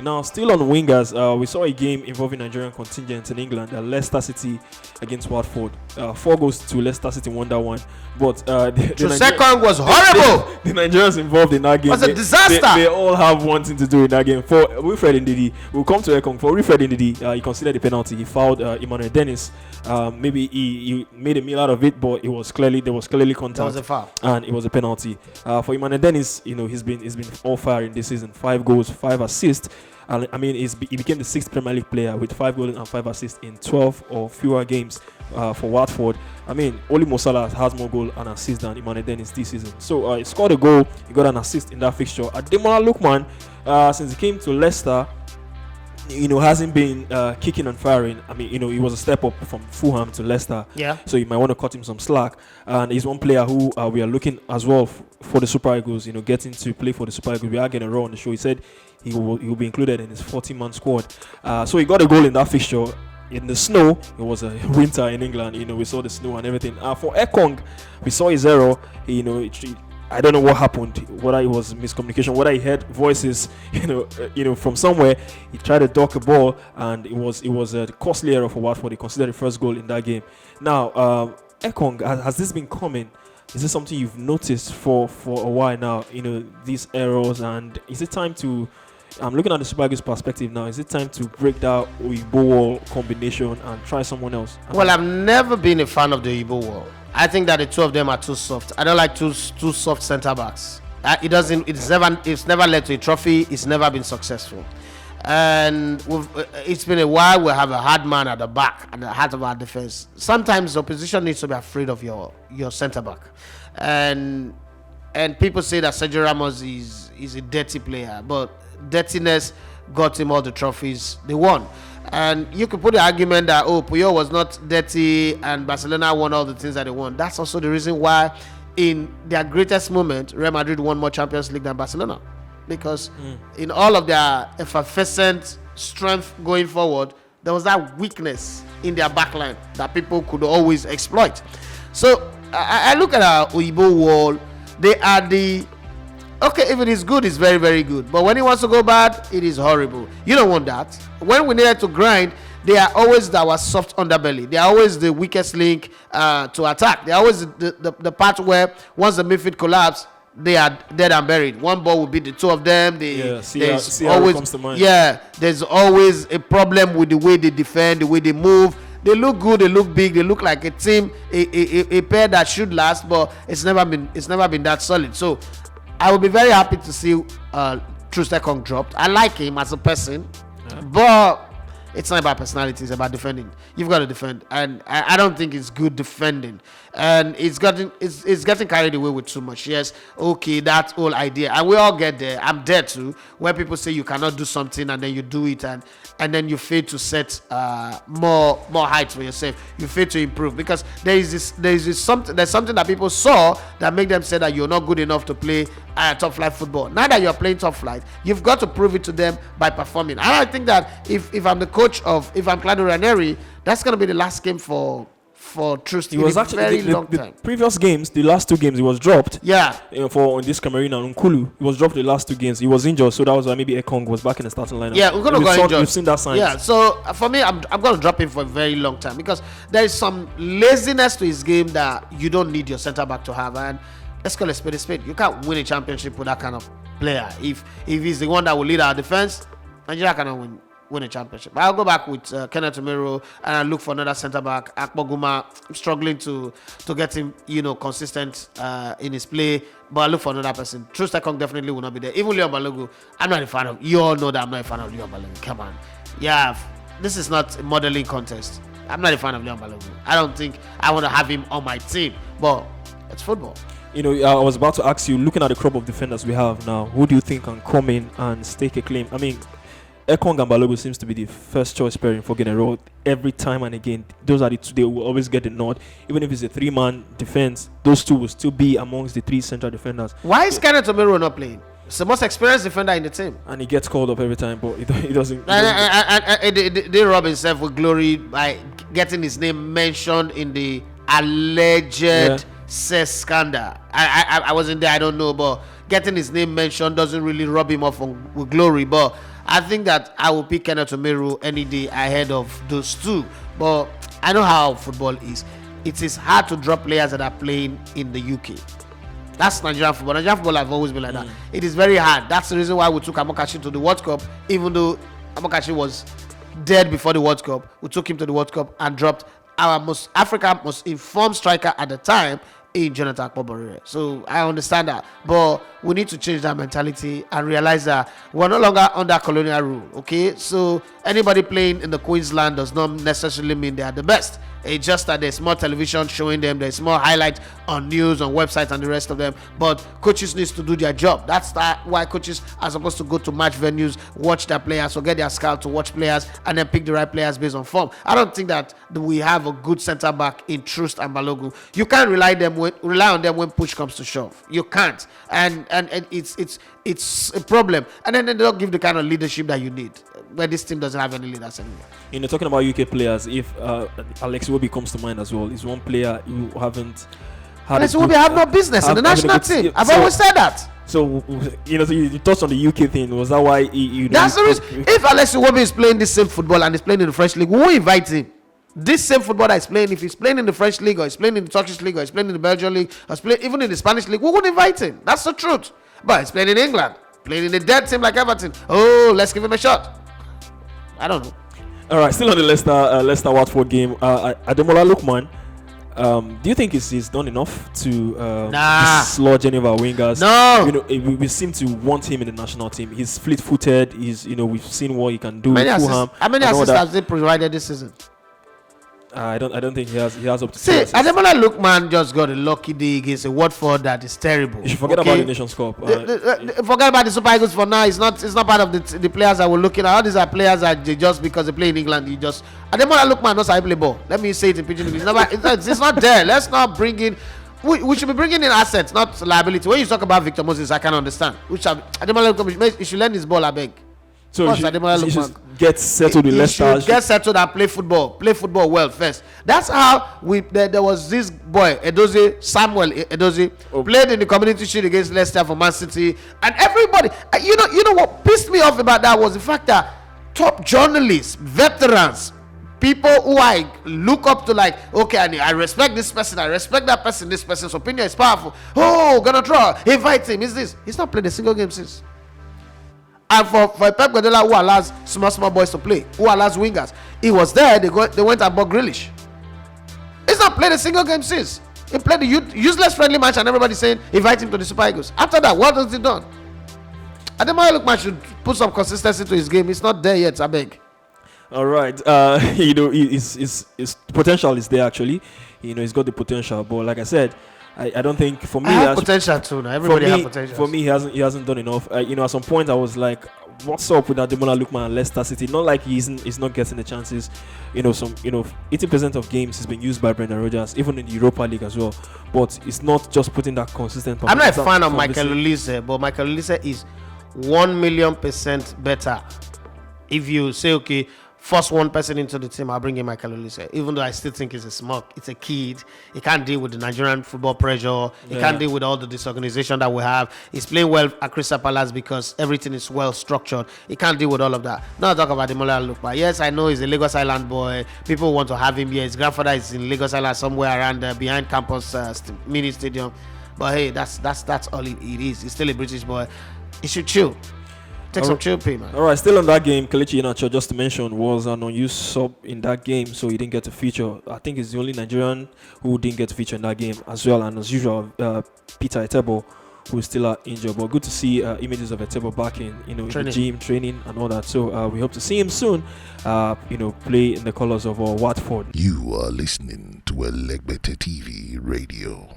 Now, still on wingers, we saw a game involving Nigerian contingent in England, Leicester City against Watford. 4 goals to Leicester City, won that one. But the second was horrible. The Nigerians involved in that game was a disaster. They all have one thing to do in that game. For Wilfred Ndidi, we'll come to Ekong. For Wilfred Ndidi, he considered the penalty. He fouled Emmanuel Dennis. Maybe he made a meal out of it, but there was clearly contact. That was a foul, and it was a penalty. For Emmanuel Dennis, he's been all fire in this season. 5 goals, 5 assists. I mean, he became the 6th Premier League player with 5 goals and 5 assists in 12 or fewer games for Watford. I mean, Oli Mosala has more goals and assists than Emmanuel Dennis this season. So he scored a goal, he got an assist in that fixture. Ademola Lookman, since he came to Leicester, hasn't been kicking and firing. I mean, he was a step up from Fulham to Leicester. Yeah. So you might want to cut him some slack. And he's one player who we are looking as well for the Super Eagles, getting to play for the Super Eagles. We are getting a row on the show. He said he will be included in his 40-man squad. So he got a goal in that fixture. In the snow, it was a winter in England. We saw the snow and everything. For Ekong, we saw his error. I don't know what happened, whether it was miscommunication, whether he heard voices, from somewhere. He tried to duck a ball, and it was a costly error for Watford. He considered the first goal in that game. Now, Ekong, has this been coming? Is this something you've noticed for a while now? These errors, and is it time to? I'm looking at the Super Eagles perspective now. Is it time to break that Oyibo wall combination and try someone else? Well, I've never been a fan of the Oyibo wall. I think that the two of them are too soft. I don't like two soft centre backs. It's never led to a trophy. It's never been successful. And it's been a while. We have a hard man at the back, at the heart of our defense. Sometimes the opposition needs to be afraid of your centre back. And people say that Sergio Ramos is a dirty player, but dirtiness got him all the trophies they won. And you could put the argument that Puyol was not dirty and Barcelona won all the things that they won. That's also the reason why in their greatest moment Real Madrid won more Champions League than Barcelona, because in all of their effervescent strength going forward, there was that weakness in their backline that people could always exploit. So I look at our Oyibo wall. They are if it is good, it's very, very good. But when it wants to go bad, it is horrible. You don't want that. When we needed to grind, they are always our soft underbelly. They are always the weakest link to attack. They are always the part where once the midfield collapse, they are dead and buried. One ball will beat the two of them. There's always a problem with the way they defend, the way they move. They look good, they look big, they look like a team, a pair that should last, but it's never been that solid. So I will be very happy to see Trustekong dropped. I like him as a person, but it's not about personality, it's about defending. You've got to defend, and I don't think it's good defending. And it's getting carried away with too much. Yes, okay, that whole idea, and we all get there. I'm there too, where people say you cannot do something and then you do it, and then you fail to set more heights for yourself. You fail to improve because there's something that people saw that make them say that you're not good enough to play top flight football. Now that you're playing top flight, you've got to prove it to them by performing. And I think that if I'm the coach if I'm Claudio Ranieri, that's going to be the last game for Trust. It was actually the previous games, the last 2 games, he was dropped. Yeah. For this Cameroon and Nkulu, he was dropped the last 2 games. He was injured, so that was why maybe Ekong was back in the starting lineup. Yeah, Nkulu got injured. We've seen that sign. Yeah. So for me, I'm going to drop him for a very long time because there is some laziness to his game that you don't need your centre back to have. And let's call it spade a spade. You can't win a championship with that kind of player. If he's the one that will lead our defense, Nigeria cannot win a championship. But I'll go back with Kenneth Omero and I'll look for another centre back. Akpoguma, I'm struggling to get him, consistent in his play. But I'll look for another person. Trustekong definitely will not be there. Even Leon Balogun, I'm not a fan of. You all know that I'm not a fan of Leon Balogun. Come on, yeah, this is not a modeling contest. I'm not a fan of Leon Balogun. I don't think I want to have him on my team. But it's football. I was about to ask you, looking at the crop of defenders we have now, who do you think can come in and stake a claim? I mean, Ekong and Balogun seems to be the first choice pairing for General every time and again. Those are the two, they will always get the nod. Even if it's a 3-man defense, those two will still be amongst the 3 central defenders. Why is Kenneth Omero not playing? He's the most experienced defender in the team. And he gets called up every time, but he doesn't. They rob himself with glory by getting his name mentioned in the alleged Seskanda. I wasn't there, I don't know, but getting his name mentioned doesn't really rub him off with glory. But I think that I will pick Kenneth Omeru any day ahead of those two. But I know how football is. It is hard to drop players that are playing in the UK. That's Nigerian football. Nigerian football have always been like that. It is very hard. That's the reason why we took Amokachi to the World Cup, even though Amokachi was dead before the World Cup. We took him to the World Cup and dropped our Africa's most informed striker at the time in Jonathan Akpobore. So I understand that, but we need to change that mentality and realize that we're no longer under colonial rule. Okay, so anybody playing in the Queensland does not necessarily mean they are the best. It's just that there's more television showing them, there's more highlight on news, on websites, and the rest of them. But coaches needs to do their job. That's why coaches are supposed to go to match venues, watch their players, or get their scout to watch players, and then pick the right players based on form. I don't think that we have a good centre back in Trust and Balogun. You can't rely on them when push comes to shove. You can't, and it's a problem. And then they don't give the kind of leadership that you need. Where this team doesn't have any leaders anymore. Talking about UK players, if Alex Iwobi comes to mind as well, is one player you haven't had. Alex Iwobi have no business in the national team. I've always said that. So you touched on the UK thing. Was that why That's the reason. If Alex Iwobi is playing this same football and is playing in the French league, we will invite him. This same footballer is playing. If he's playing in the French league, or he's playing in the Turkish league, or he's playing in the Belgian league, or he's playing even in the Spanish league, we would invite him. That's the truth. But he's playing in England, playing in the dead team like Everton. Oh, let's give him a shot. I don't know. All right, still on the Leicester Watford game. Ademola Lookman, do you think he's done enough to dislodge any of our wingers? No. We seem to want him in the national team. He's fleet-footed. We've seen what he can do. How many assists has he provided this season? I don't think he has up to. See, Ademola Lookman just got a lucky day against a Watford that is terrible. You should forget about the Nations Cup. Forget about the Super Eagles for now. It's not part of the players that we're looking at. All these are players that just because they play in England, Ademola Lookman knows how to play ball. Let me say it in pidgin English. It's not there. Let's not bring in. We should be bringing in assets, not liability. When you talk about Victor Moses, I can understand. Ademola Lookman, he should learn his ball, I beg. So he should get settled with Leicester. Get settled and play football well first. That's how there was this boy Samuel Edozie played in the Community Shield against Leicester for Man City, and everybody. You know what pissed me off about that was the fact that top journalists, veterans, people who I look up to, like, okay, I respect this person, I respect that person, this person's opinion is powerful. Oh, gonna draw, invite him. He's not played a single game since. And for Pep Guardiola, who allows small boys to play, who allows wingers, he was there. They went and bought Grealish. He's not played a single game since. He played the useless friendly match, and everybody's saying invite him to the Super Eagles. After that, what has he done? Ademola Lookman should put some consistency to his game. It's not there yet, I beg. All right, his potential is there actually. He's got the potential, but like I said, I don't think for me. I have potential too. Now everybody has potential. For me, he hasn't done enough. At some point, I was like, "What's up with Ademola Lookman and Leicester City?" Not like he's not getting the chances. 80% of games he's been used by Brendan Rodgers, even in the Europa League as well. But it's not just putting that consistent. I'm not a fan of Michael Olise, but Michael Olise is 1,000,000% better. If you say, okay, force one person into the team, I'll bring in Michael Olise. Even though I still think he's a smoke, it's a kid. He can't deal with the Nigerian football pressure. He can't deal with all the disorganization that we have. He's playing well at Crystal Palace because everything is well structured. He can't deal with all of that. Now talk about Ademola Lookman. Yes, I know he's a Lagos Island boy. People want to have him here. His grandfather is in Lagos Island somewhere around behind campus mini stadium. But hey, that's all it is. He's still a British boy. He should chill. Take some chill pay, man. All right, still on that game, Kelechi Iheanacho, just to mention, was an unused sub in that game, so he didn't get to feature. I think he's the only Nigerian who didn't get to feature in that game as well. And as usual, Peter Etebo, who is still injured. But good to see images of Etebo back in the gym, training and all that. So we hope to see him soon, play in the colours of Watford. You are listening to Elegbete TV Radio.